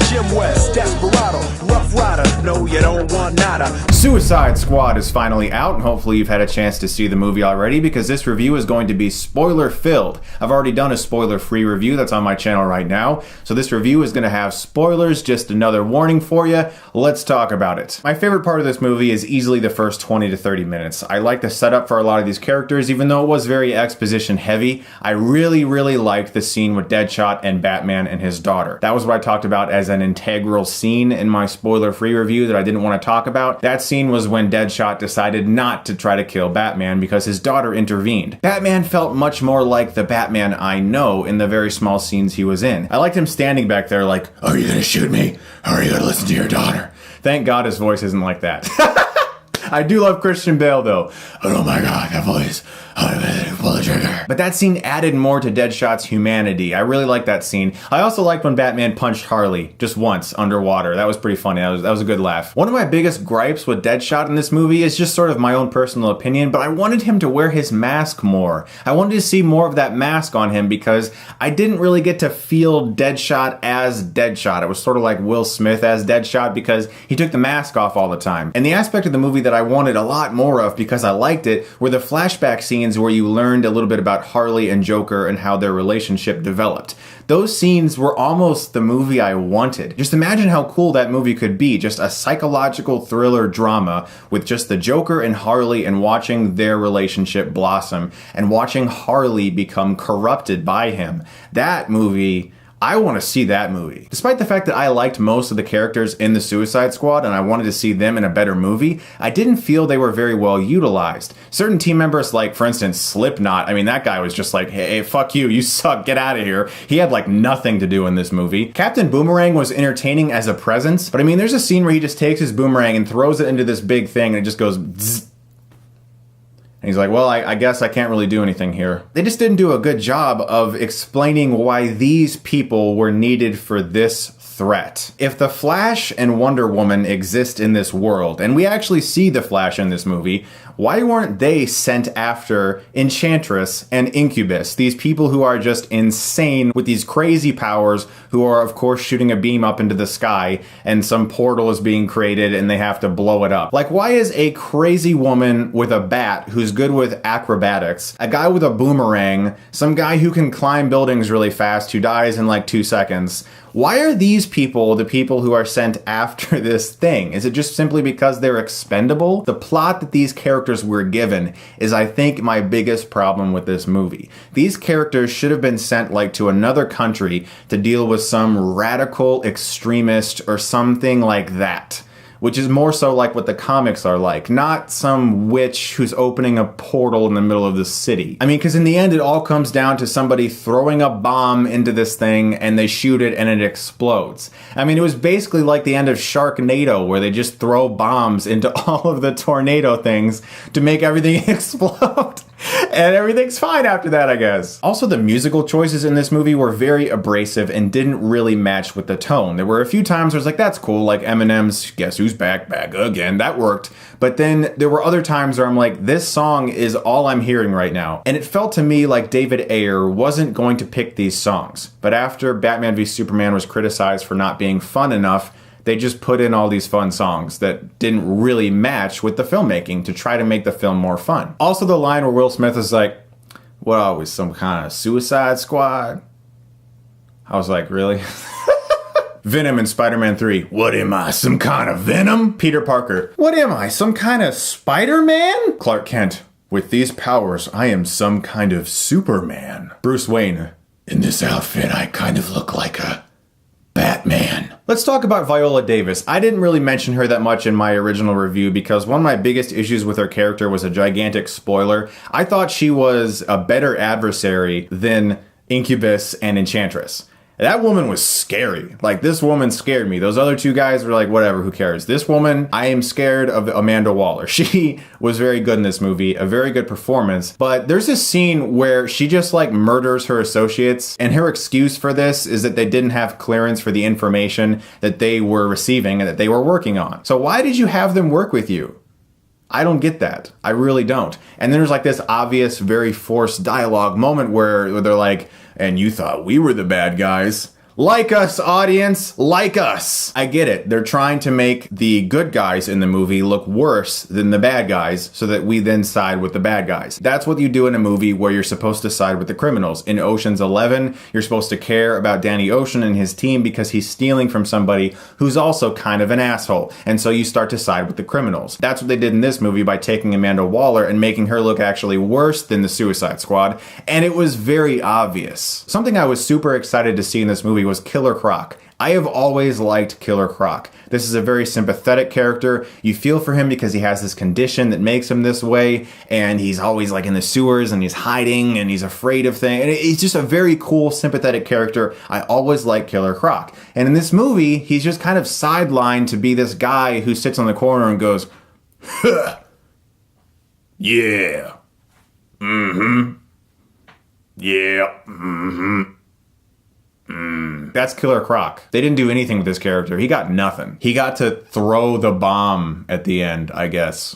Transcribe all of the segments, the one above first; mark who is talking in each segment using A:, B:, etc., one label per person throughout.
A: Jim West, Desperado, Rough Rider, no you don't want nada.
B: Suicide Squad is finally out, and hopefully you've had a chance to see the movie already, because this review is going to be spoiler-filled. I've already done a spoiler-free review that's on my channel right now, so this review is going to have spoilers, just another warning for you. Let's talk about it. My favorite part of this movie is easily the first 20 to 30 minutes. I like the setup for a lot of these characters, even though it was very exposition-heavy. I really liked the scene with Deadshot and Batman and his daughter. That was what I talked about as an integral scene in my spoiler-free review that I didn't want to talk about. That scene was when Deadshot decided not to try to kill Batman because his daughter intervened. Batman felt much more like the Batman I know in the very small scenes he was in. I liked him standing back there like, "Are you gonna shoot me? Or are you gonna listen to your daughter?" Thank God his voice isn't like that. I do love Christian Bale though. Oh my God, that voice. Pull the trigger. But that scene added more to Deadshot's humanity. I really liked that scene. I also liked when Batman punched Harley just once underwater. That was pretty funny. That was a good laugh. One of my biggest gripes with Deadshot in this movie is just sort of my own personal opinion, but I wanted him to wear his mask more. I wanted to see more of that mask on him because I didn't really get to feel Deadshot as Deadshot. It was sort of like Will Smith as Deadshot because he took the mask off all the time. And the aspect of the movie that I wanted a lot more of because I liked it were the flashback scenes where you learned a little bit about Harley and Joker and how their relationship developed. Those scenes were almost the movie I wanted. Just imagine how cool that movie could be, just a psychological thriller drama with just the Joker and Harley and watching their relationship blossom and watching Harley become corrupted by him. That movie, I want to see that movie. Despite the fact that I liked most of the characters in the Suicide Squad and I wanted to see them in a better movie, I didn't feel they were very well utilized. Certain team members, like for instance Slipknot, I mean that guy was just like, hey, fuck you, you suck, get out of here. He had like nothing to do in this movie. Captain Boomerang was entertaining as a presence, but I mean there's a scene where he just takes his boomerang and throws it into this big thing and it just goes zzz. And he's like, well, I guess I can't really do anything here. They just didn't do a good job of explaining why these people were needed for this threat. If the Flash and Wonder Woman exist in this world, and we actually see the Flash in this movie, why weren't they sent after Enchantress and Incubus? These people who are just insane with these crazy powers who are, of course, shooting a beam up into the sky and some portal is being created and they have to blow it up. Like, why is a crazy woman with a bat who's good with acrobatics, a guy with a boomerang, some guy who can climb buildings really fast who dies in like 2 seconds, why are these people the people who are sent after this thing? Is it just simply because they're expendable? The plot that these characters were given is, I think, my biggest problem with this movie. These characters should have been sent like to another country to deal with some radical extremist or something like that. Which is more so like what the comics are like, not some witch who's opening a portal in the middle of the city. I mean, because in the end, it all comes down to somebody throwing a bomb into this thing and they shoot it and it explodes. I mean, it was basically like the end of Sharknado, where they just throw bombs into all of the tornado things to make everything explode. And everything's fine after that, I guess. Also, the musical choices in this movie were very abrasive and didn't really match with the tone. There were a few times where I was like, that's cool, like Eminem's Guess Who's Back Again, that worked. But then there were other times where I'm like, this song is all I'm hearing right now. And it felt to me like David Ayer wasn't going to pick these songs. But after Batman v Superman was criticized for not being fun enough, they just put in all these fun songs that didn't really match with the filmmaking to try to make the film more fun. Also, the line where Will Smith is like, what are we, some kind of Suicide Squad? I was like, really? Venom in Spider-Man 3. What am I, some kind of Venom? Peter Parker. What am I, some kind of Spider-Man? Clark Kent. With these powers, I am some kind of Superman. Bruce Wayne. In this outfit, I kind of look like a Batman. Let's talk about Viola Davis. I didn't really mention her that much in my original review because one of my biggest issues with her character was a gigantic spoiler. I thought she was a better adversary than Incubus and Enchantress. That woman was scary. Like, this woman scared me. Those other two guys were like, whatever, who cares? This woman, I am scared of Amanda Waller. She was very good in this movie, a very good performance. But there's this scene where she just like murders her associates, and her excuse for this is that they didn't have clearance for the information that they were receiving and that they were working on. So why did you have them work with you? I don't get that. I really don't. And then there's like this obvious, very forced dialogue moment where they're like, and you thought we were the bad guys? Like us, audience, like us. I get it. They're trying to make the good guys in the movie look worse than the bad guys so that we then side with the bad guys. That's what you do in a movie where you're supposed to side with the criminals. In Ocean's 11, you're supposed to care about Danny Ocean and his team because he's stealing from somebody who's also kind of an asshole. And so you start to side with the criminals. That's what they did in this movie by taking Amanda Waller and making her look actually worse than the Suicide Squad. And it was very obvious. Something I was super excited to see in this movie was Killer Croc. I have always liked Killer Croc. This is a very sympathetic character. You feel for him because he has this condition that makes him this way, and he's always like in the sewers and he's hiding and he's afraid of things. And he's just a very cool, sympathetic character. I always liked Killer Croc. And in this movie, he's just kind of sidelined to be this guy who sits on the corner and goes, huh. Yeah. Mm-hmm. Yeah. Mm-hmm. That's Killer Croc. They didn't do anything with this character. He got nothing. He got to throw the bomb at the end, I guess.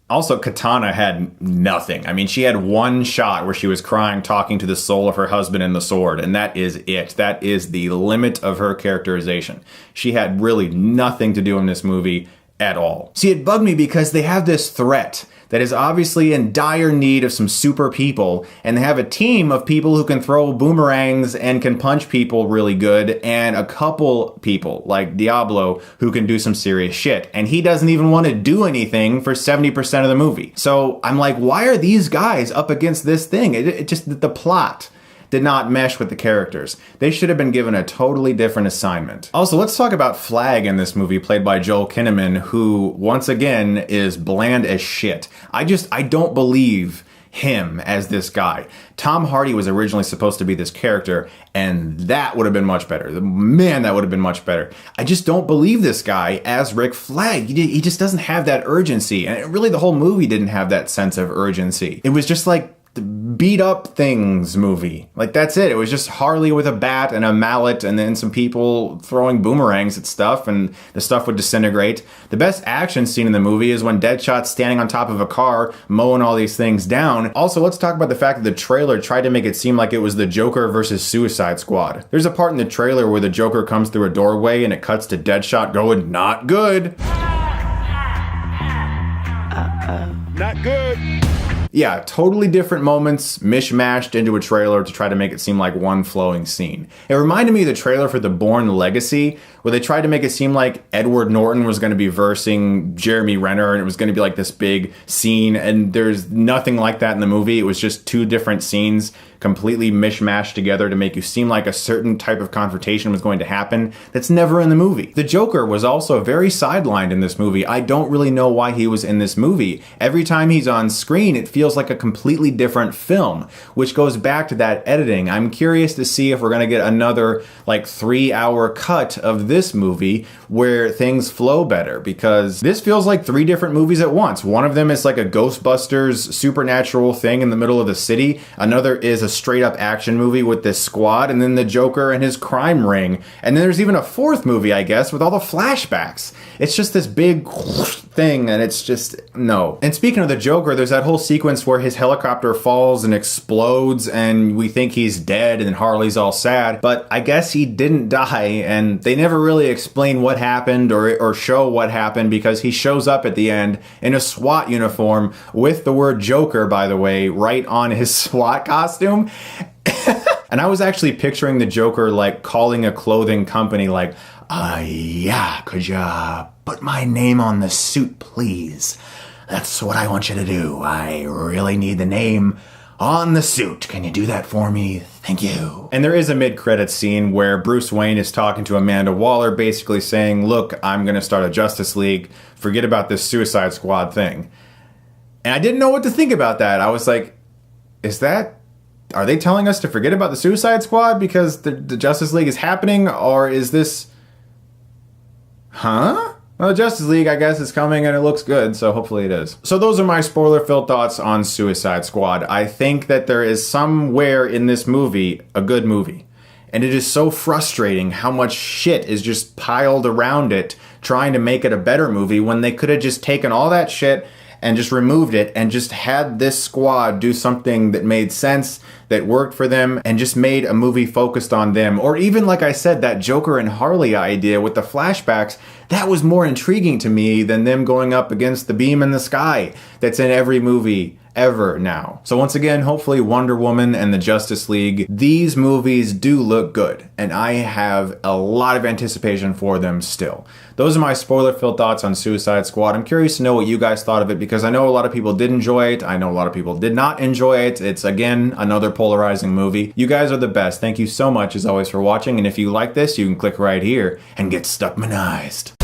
B: Also, Katana had nothing. I mean, she had one shot where she was crying, talking to the soul of her husband and the sword, and that is it. That is the limit of her characterization. She had really nothing to do in this movie at all. See, it bugged me because they have this threat that is obviously in dire need of some super people, and they have a team of people who can throw boomerangs and can punch people really good, and a couple people, like Diablo, who can do some serious shit. And he doesn't even want to do anything for 70% of the movie. So I'm like, why are these guys up against this thing? It just, the plot did not mesh with the characters. They should have been given a totally different assignment. Also, let's talk about Flag in this movie, played by Joel Kinnaman, who, once again, is bland as shit. I don't believe him as this guy. Tom Hardy was originally supposed to be this character, and that would have been much better. Man, that would have been much better. I just don't believe this guy as Rick Flag. He just doesn't have that urgency, and really the whole movie didn't have that sense of urgency. It was just like the beat up things movie. Like, that's it. It was just Harley with a bat and a mallet and then some people throwing boomerangs at stuff, and the stuff would disintegrate. The best action scene in the movie is when Deadshot's standing on top of a car mowing all these things down. Also, let's talk about the fact that the trailer tried to make it seem like it was the Joker versus Suicide Squad. There's a part in the trailer where the Joker comes through a doorway and it cuts to Deadshot going, "Not good." Not good. Yeah, totally different moments mishmashed into a trailer to try to make it seem like one flowing scene. It reminded me of the trailer for The Bourne Legacy, where they tried to make it seem like Edward Norton was going to be versing Jeremy Renner, and it was going to be like this big scene, and there's nothing like that in the movie. It was just two different scenes completely mishmashed together to make you seem like a certain type of confrontation was going to happen that's never in the movie. The Joker was also very sidelined in this movie. I don't really know why he was in this movie. Every time he's on screen, it feels like a completely different film, which goes back to that editing. I'm curious to see if we're going to get another like 3-hour cut of this movie where things flow better, because this feels like 3 different movies at once. One of them is like a Ghostbusters supernatural thing in the middle of the city. Another is a straight up action movie with this squad, and then the Joker and his crime ring. And then there's even a 4th movie, I guess, with all the flashbacks. It's just this big thing, and it's just, no. And speaking of the Joker, there's that whole sequence where his helicopter falls and explodes, and we think he's dead, and Harley's all sad. But I guess he didn't die, and they never really explain what happened or show what happened, because he shows up at the end in a SWAT uniform with the word Joker, by the way, right on his SWAT costume. And I was actually picturing the Joker like calling a clothing company like, yeah, could you put my name on the suit, please? That's what I want you to do. I really need the name on the suit. Can you do that for me? Thank you. And there is a mid-credits scene where Bruce Wayne is talking to Amanda Waller, basically saying, look, I'm going to start a Justice League. Forget about this Suicide Squad thing. And I didn't know what to think about that. I was like, are they telling us to forget about the Suicide Squad because the Justice League is happening? Or is this... Huh? Well, the Justice League, I guess, is coming and it looks good, so hopefully it is. So those are my spoiler-filled thoughts on Suicide Squad. I think that there is somewhere in this movie a good movie. And it is so frustrating how much shit is just piled around it trying to make it a better movie when they could have just taken all that shit and just removed it and just had this squad do something that made sense, that worked for them, and just made a movie focused on them. Or even, like I said, that Joker and Harley idea with the flashbacks, that was more intriguing to me than them going up against the beam in the sky that's in every movie ever now. So once again, hopefully Wonder Woman and the Justice League, these movies do look good, and I have a lot of anticipation for them still. Those are my spoiler-filled thoughts on Suicide Squad. I'm curious to know what you guys thought of it, because I know a lot of people did enjoy it. I know a lot of people did not enjoy it. It's, again, another polarizing movie. You guys are the best. Thank you so much, as always, for watching, and if you like this, you can click right here and get Stuckmanized.